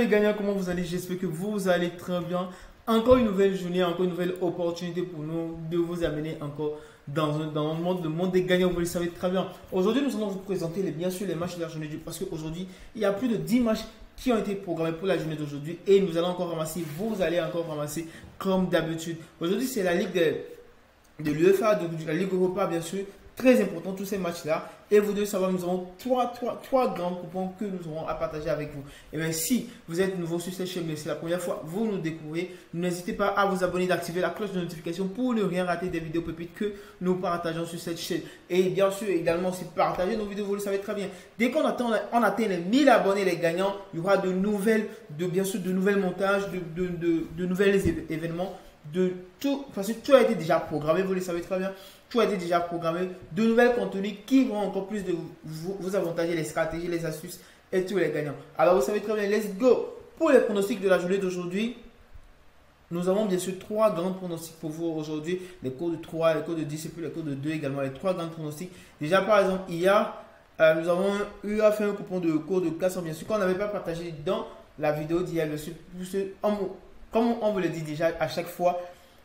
gagnants, comment vous allez? J'espère que vous allez très bien. Encore une nouvelle journée, encore une nouvelle opportunité pour nous de vous amener encore dans le monde des gagnants, vous le savez très bien. Aujourd'hui, nous allons vous présenter bien sûr les matchs de la journée parce qu'aujourd'hui, il y a plus de 10 matchs qui ont été programmés pour la journée d'aujourd'hui et nous allons encore ramasser, vous allez encore ramasser comme d'habitude. Aujourd'hui, c'est la Ligue de l'UEFA, de la Ligue Europa, bien sûr. Très important tous ces matchs-là. Et vous devez savoir, nous avons trois grands coupons que nous aurons à partager avec vous. Et bien, si vous êtes nouveau sur cette chaîne, mais c'est la première fois, vous nous découvrez, n'hésitez pas à vous abonner, d'activer la cloche de notification pour ne rien rater des vidéos pépites que nous partageons sur cette chaîne. Et bien sûr, également, si partager nos vidéos, vous le savez très bien. Dès qu'on atteint les 1000 abonnés, les gagnants, il y aura de nouvelles montages, de nouvelles événements. De tout, parce que tout a été déjà programmé, vous le savez très bien, tout a été déjà programmé, de nouvelles contenus qui vont encore plus de vous avantager, les stratégies, les astuces et tous les gagnants. Alors vous savez très bien, let's go. Pour les pronostics de la journée d'aujourd'hui, nous avons bien sûr 3 grands pronostics pour vous aujourd'hui, les cours de 3, les cours de 10 et puis les cours de 2 également, les 3 grands pronostics. Déjà par exemple, hier, nous avons eu à faire un coupon de cours de 400, bien sûr, qu'on n'avait pas partagé dans la vidéo d'hier, bien sûr, comme on vous le dit déjà à chaque fois,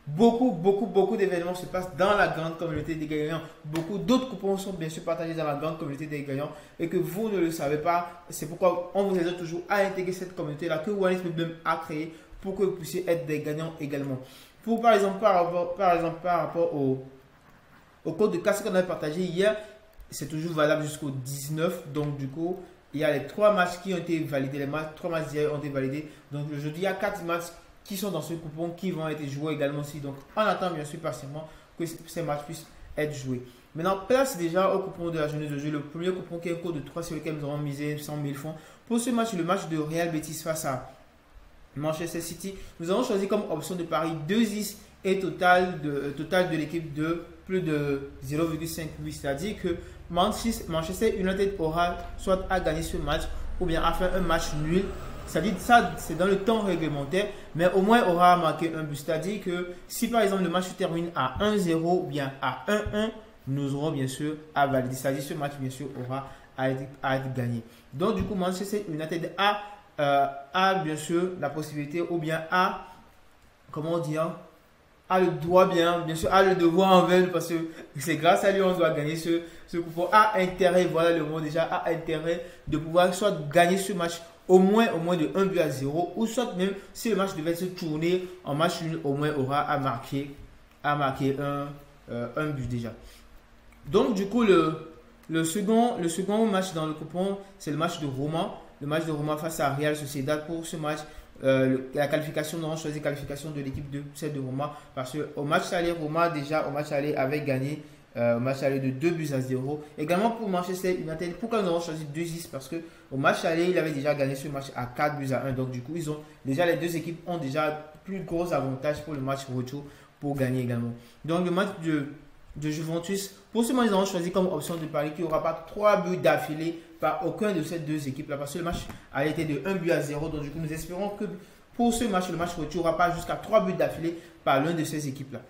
beaucoup d'événements se passent dans la grande communauté des gagnants. Beaucoup d'autres coupons sont bien sûr partagés dans la grande communauté des gagnants et que vous ne le savez pas. C'est pourquoi on vous aide toujours à intégrer cette communauté-là que Wallis même a créée pour que vous puissiez être des gagnants également. Pour par exemple, par rapport au code de casse qu'on a partagé hier, c'est toujours valable jusqu'au 19. Donc du coup, il y a les 3 matchs qui ont été validés. Les 3 matchs d'hier ont été validés. Donc aujourd'hui, il y a 4 matchs qui sont dans ce coupon qui vont être joués également aussi. Donc, on attend bien sûr patiemment que ces matchs puissent être joués. Maintenant, place déjà au coupon de la journée de jeu. Le premier coupon qui est un code de 3 sur lequel nous avons misé 100 000 francs. Pour ce match, le match de Real Betis face à Manchester City, nous avons choisi comme option de pari 2-10 et total de l'équipe de plus de 0,58. C'est-à-dire que Manchester United aura soit à gagner ce match ou bien à faire un match nul. C'est-à-dire ça, c'est dans le temps réglementaire, mais au moins aura marqué un but. C'est-à-dire que si par exemple le match se termine à 1-0 ou bien à 1-1, nous aurons bien sûr à valider. C'est-à-dire ce match bien sûr aura à être gagné. Donc du coup, Manchester United a bien sûr la possibilité ou bien a, comment dire, a le droit bien sûr, a le devoir envers nous parce que c'est grâce à lui on doit gagner ce coupon. A intérêt, voilà le mot déjà, a intérêt de pouvoir soit gagner ce match au moins de 1-0 ou soit même si le match devait se tourner en match nul, au moins aura à marquer un but déjà. Donc du coup le second match dans le coupon, c'est le match de Roma. Le match de Roma face à Real Sociedad. Pour ce match, la qualification, nous avons choisi la qualification de l'équipe de celle de Roma parce qu'au match aller, Roma déjà au match aller avait gagné au match aller de 2-0. Également pour Manchester United, pourquoi nous avons choisi 2-10? Parce que au match aller, il avait déjà gagné ce match à 4-1. Donc du coup, les deux équipes ont déjà plus gros avantages pour le match retour pour gagner également. Donc le match de Juventus, pour ce match, nous avons choisi comme option de pari qu'il n'y aura pas 3 buts d'affilée par aucun de ces deux équipes-là. Parce que le match a été de 1-0. Donc du coup, nous espérons que pour ce match, le match retour, il n'y aura pas jusqu'à 3 buts d'affilée par l'un de ces équipes-là.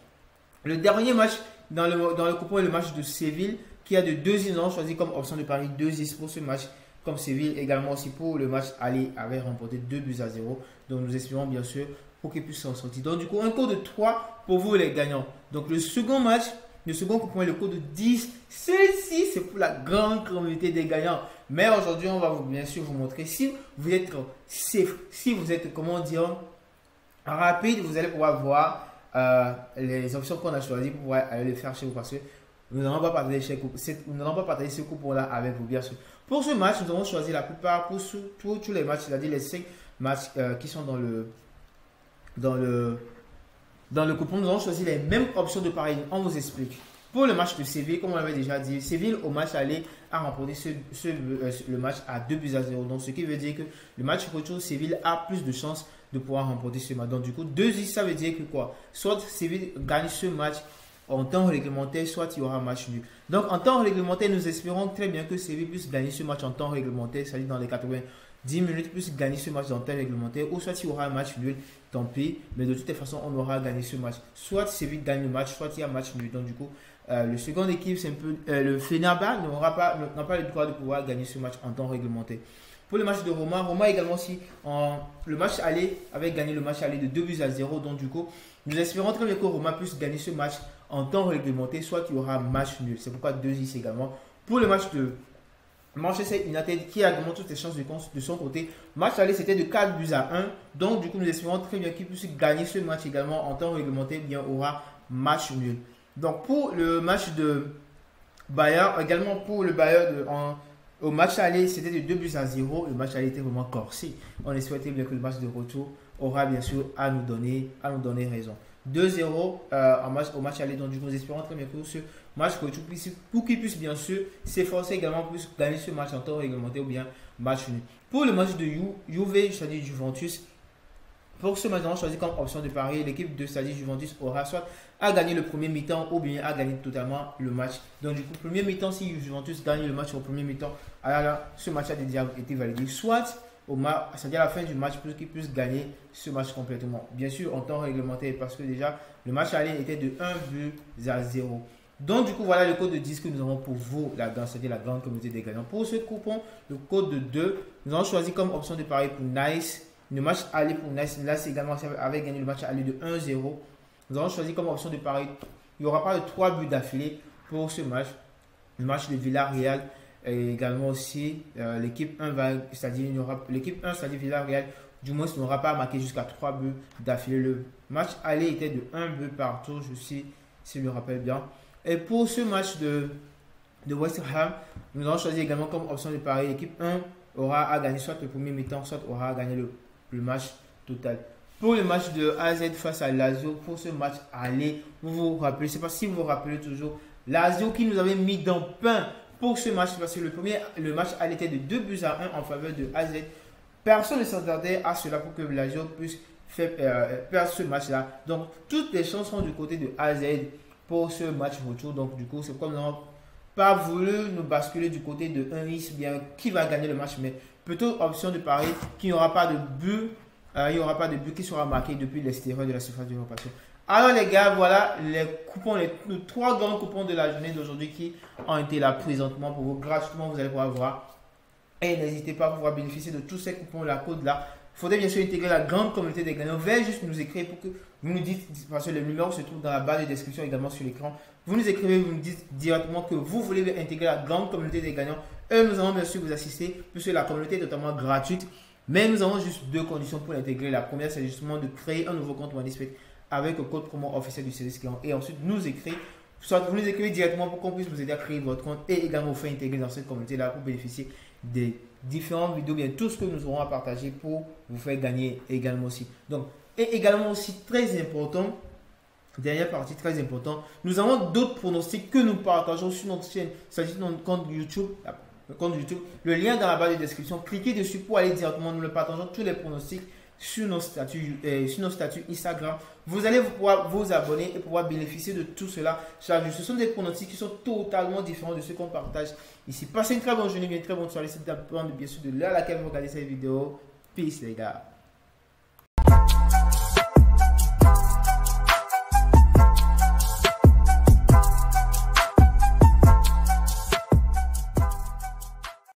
Le dernier match dans le coupon est le match de Séville qui a de 2-10. Nous avons choisi comme option de pari 2-10 pour ce match. Comme Séville également aussi pour le match aller avait remporté 2-0. Donc nous espérons bien sûr pour qu'ils puissent s'en sortir. Donc du coup, un code de 3 pour vous les gagnants. Donc le second coupon est le code de 10. Celle-ci, c'est pour la grande communauté des gagnants. Mais aujourd'hui, on va bien sûr vous montrer si vous êtes safe, si vous êtes, comment dire, rapide, vous allez pouvoir voir les options qu'on a choisies pour pouvoir aller les faire chez vous parce que nous n'allons pas partager ce coupon-là avec vous, bien sûr. Pour ce match, nous avons choisi la plupart pour tous les matchs, c'est-à-dire les 5 matchs qui sont dans le coupon. Nous avons choisi les mêmes options de pari. On vous explique. Pour le match de Séville, comme on l'avait déjà dit, Séville au match aller a remporté le match à 2-0. Donc ce qui veut dire que le match retour, Séville a plus de chances de pouvoir remporter ce match. Donc du coup, 2-10, ça veut dire que quoi? Soit Séville gagne ce match en temps réglementaire, soit il y aura un match nul. Donc en temps réglementaire, nous espérons très bien que Séville puisse gagner ce match en temps réglementaire, c'est-à-dire dans les 90 minutes, puisse gagner ce match en temps réglementaire, ou soit il y aura un match nul, tant pis, mais de toute façon, on aura gagné ce match. Soit Séville gagne le match, soit il y a un match nul. Donc du coup, le second équipe, c'est un peu le Fenerbahçe n'a pas le droit de pouvoir gagner ce match en temps réglementaire. Pour le match de Roma, Roma également aussi, le match aller avait gagné le match aller de 2-0. Donc du coup, nous espérons très bien que Roma puisse gagner ce match en temps réglementé, soit qu'il y aura match nul. C'est pourquoi 2-10 également. Pour le match de Manchester United qui a également toutes les chances de son côté. Match aller c'était de 4-1. Donc du coup nous espérons très bien qu'il puisse gagner ce match également en temps réglementé. Bien aura match nul. Donc pour le match de Bayern, également pour le Bayern au match aller c'était de 2-0. Le match aller était vraiment corsé. On espère très bien que le match de retour aura bien sûr à nous donner raison. 2-0 au match aller. Donc du coup nous espérons très bien que ce match pour qu'il puisse bien sûr s'efforcer également pour gagner ce match en temps réglementé ou bien match nul. Pour le match de Juve, c'est-à-dire Juventus, pour ce match, on a choisi comme option de pari. L'équipe de c'est-à-dire Juventus aura soit à gagner le premier mi-temps ou bien à gagner totalement le match. Donc du coup, premier mi-temps, si Juventus gagne le match au premier mi-temps, alors ce match a déjà été validé. Soit c'est-à-dire à la fin du match pour qu'ils puissent gagner ce match complètement. Bien sûr, en temps réglementaire parce que déjà, le match aller était de 1-0. Donc du coup, voilà le code de 10 que nous avons pour vous, c'est-à-dire la grande communauté des gagnants. Pour ce coupon, le code de 2, nous avons choisi comme option de pari pour Nice. Le match aller pour Nice, là c'est également avec gagné le match aller de 1-0. Nous avons choisi comme option de pari, il n'y aura pas de 3 buts d'affilée pour ce match. Le match de Villarreal et également aussi l'équipe 1 c'est-à-dire l'équipe 1, c'est-à-dire Villarreal, du moins n'aura pas marqué jusqu'à 3 buts d'affilée. Le match aller était de 1 but partout, si je me rappelle bien. Et pour ce match de West Ham, nous avons choisi également comme option de pari, l'équipe 1 aura à gagner soit le premier mi-temps, soit aura à gagner le match total. Pour le match de AZ face à Lazio, pour ce match aller, vous vous rappelez, je ne sais pas si vous vous rappelez toujours, Lazio qui nous avait mis dans pain pour ce match, parce que le match aller était de 2-1 en faveur de AZ. Personne ne s'attendait à cela pour que Lazio puisse perdre ce match-là. Donc, toutes les chances sont du côté de AZ pour ce match retour. Donc, du coup, c'est comme nous n'avons pas voulu nous basculer du côté de 1-10, bien qui va gagner le match, mais plutôt option de pari qu'il n'y aura pas de but. Il n'y aura pas de but qui sera marqué depuis l'extérieur de la surface de réparation. Alors les gars, voilà les coupons, les 3 grands coupons de la journée d'aujourd'hui qui ont été là présentement pour vous. Gratuitement, vous allez pouvoir voir. Et n'hésitez pas à pouvoir bénéficier de tous ces coupons, la code là. Il faudrait bien sûr intégrer la grande communauté des gagnants. Veuillez juste nous écrire pour que vous nous dites, parce que le numéro se trouve dans la barre de description également sur l'écran. Vous nous écrivez, vous nous dites directement que vous voulez intégrer la grande communauté des gagnants. Et nous allons bien sûr vous assister, puisque la communauté est totalement gratuite. Mais nous avons juste 2 conditions pour l'intégrer. La première, c'est justement de créer un nouveau compte OneXBet avec le code promo officiel du service client. Et ensuite, nous écrire, soit vous nous écrivez directement pour qu'on puisse vous aider à créer votre compte et également vous faire intégrer dans cette communauté-là pour bénéficier des différentes vidéos, bien tout ce que nous aurons à partager pour vous faire gagner également aussi. Donc, et également aussi très important, dernière partie très importante, nous avons d'autres pronostics que nous partageons sur notre chaîne, c'est-à-dire notre compte YouTube. Le lien dans la barre de description, cliquez dessus pour aller directement, nous le partageons tous les pronostics sur nos statuts Instagram. Vous allez pouvoir vous abonner et pouvoir bénéficier de tout cela. Ce sont des pronostics qui sont totalement différents de ceux qu'on partage ici. Passez une très bonne journée, une très bonne soirée. C'est bien sûr de l'heure à laquelle vous regardez cette vidéo. Peace les gars.